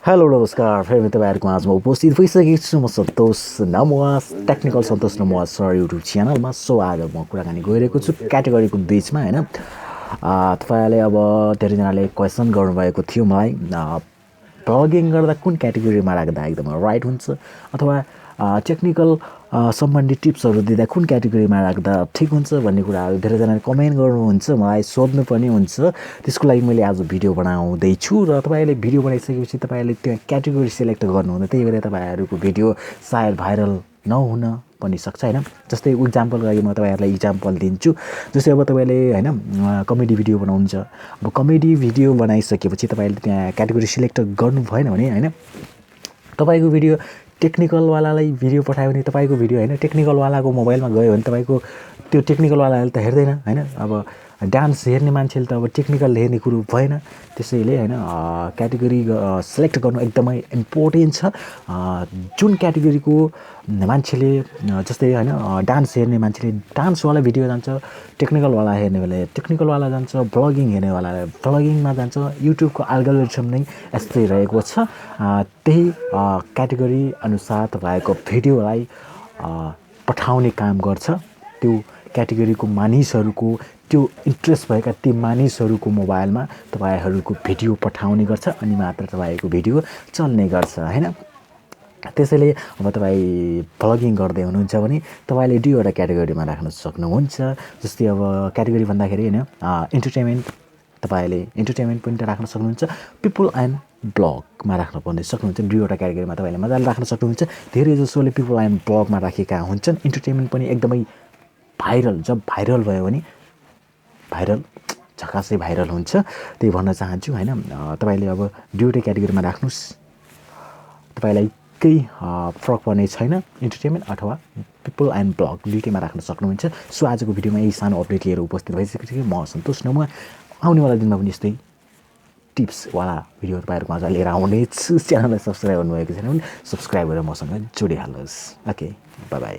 Hello नमस्कार फेरि तपाईँहरूको माझमा उपस्थित भइसकेको छु म सन्तोष नमवास टेक्निकल सन्तोष नमवास सर युट्युब च्यानलमा। सो आज म कुराकानी गइरहेको छु क्याटेगोरीको बिचमा हैन। तपाईँहरूले अब धेरैजनाले क्वेसन गर्नुभएको थियो मलाई, ब्लगिङ गर्दा कुन क्याटेगोरीमा राख्दा एकदम राइट हुन्छ अथवा टेक्निकल सम्बन्धी टिप्सहरू दिँदा कुन क्याटेगोरीमा राख्दा ठिक हुन्छ भन्ने कुराहरू धेरैजनाले कमेन्ट गर्नुहुन्छ, मलाई सोध्नु पनि हुन्छ। त्यसको लागि मैले आज भिडियो बनाउँदैछु र तपाईँहरूले भिडियो बनाइसकेपछि तपाईँहरूले त्यो क्याटेगोरी सिलेक्ट गर्नुहुन्न, त्यही भएर तपाईँहरूको भिडियो सायद भाइरल नहुन पनि सक्छ हैन। जस्तै इक्जाम्पलको लागि म तपाईँहरूलाई इक्जाम्पल दिन्छु। जस्तै अब तपाईँले हैन कमेडी भिडियो बनाउनुहुन्छ, अब कमेडी भिडियो बनाइसकेपछि तपाईँले त्यहाँ क्याटेगोरी सिलेक्ट गर्नु भएन भने हैन, तपाईँको भिडियो टेक्निकलवालालाई भिडियो पठायो भने तपाईँको भिडियो हैन टेक्निकलवालाको मोबाइलमा गयो भने तपाईँको त्यो टेक्निकलवालाले त हेर्दैन हैन। अब डान्स हेर्ने मान्छेले त अब टेक्निकल हेर्ने कुरो भएन। त्यसैले हैन क्याटेगोरी सिलेक्ट गर्नु एकदमै इम्पोर्टेन्ट छ। जुन क्याटेगोरीको मान्छेले जस्तै हैन डान्स हेर्ने मान्छेले डान्सवाला भिडियो जान्छ, टेक्निकलवाला हेर्ने बेला टेक्निकलवाला जान्छ, ब्लगिङ हेर्नेवाला ब्लगिङमा जान्छ। युट्युबको एल्गोरिथम नै यस्तै रहेको छ। त्यही क्याटेगोरी अनुसार तपाईँको भिडियोलाई पठाउने काम गर्छ। त्यो क्याटेगोरीको मानिसहरूको त्यो इन्ट्रेस्ट भएका ती मानिसहरूको मोबाइलमा तपाईँहरूको भिडियो पठाउने गर्छ अनि मात्र तपाईँको भिडियो चल्ने गर्छ हैन। त्यसैले अब तपाईँ ब्लगिङ गर्दै हुनुहुन्छ भने तपाईँले दुईवटा क्याटेगोरीमा राख्न सक्नुहुन्छ। जस्तै अब क्याटेगोरी भन्दाखेरि हैन इन्टरटेनमेन्ट, तपाईँले इन्टरटेनमेन्ट पनि राख्न सक्नुहुन्छ, पिपल एन्ड ब्लगमा राख्न पनि सक्नुहुन्छ। दुईवटा क्याटेगोरीमा तपाईँले मजाले राख्न सक्नुहुन्छ। धेरै जसोले पिपल एन्ड ब्लगमा राखेका हुन्छन्। इन्टरटेनमेन्ट पनि एकदमै भाइरल, जब भाइरल भयो भने भाइरल झकासै भाइरल हुन्छ, त्यही भन्न चाहन्छु हैन। तपाईँले अब दुईवटै क्याटेगोरीमा राख्नुहोस्, तपाईँलाई केही फरक पर्ने छैन। इन्टरटेनमेन्ट अथवा पिपल एन्ड ब्लग दुईटैमा राख्न सक्नुहुन्छ। सो आजको भिडियोमा यही सानो अपडेट लिएर उपस्थित भइसकेको छु। म सन्तोष नमुवा आउनेवाला दिनमा पनि यस्तै टिप्सवाला भिडियो तपाईँहरूको माझ लिएर आउनेछु। च्यानललाई सब्सक्राइब गर्नुभएको छैन भने सब्सक्राइब गरेर मसँग जोडिहाल्नुहोस्। Okay, by by.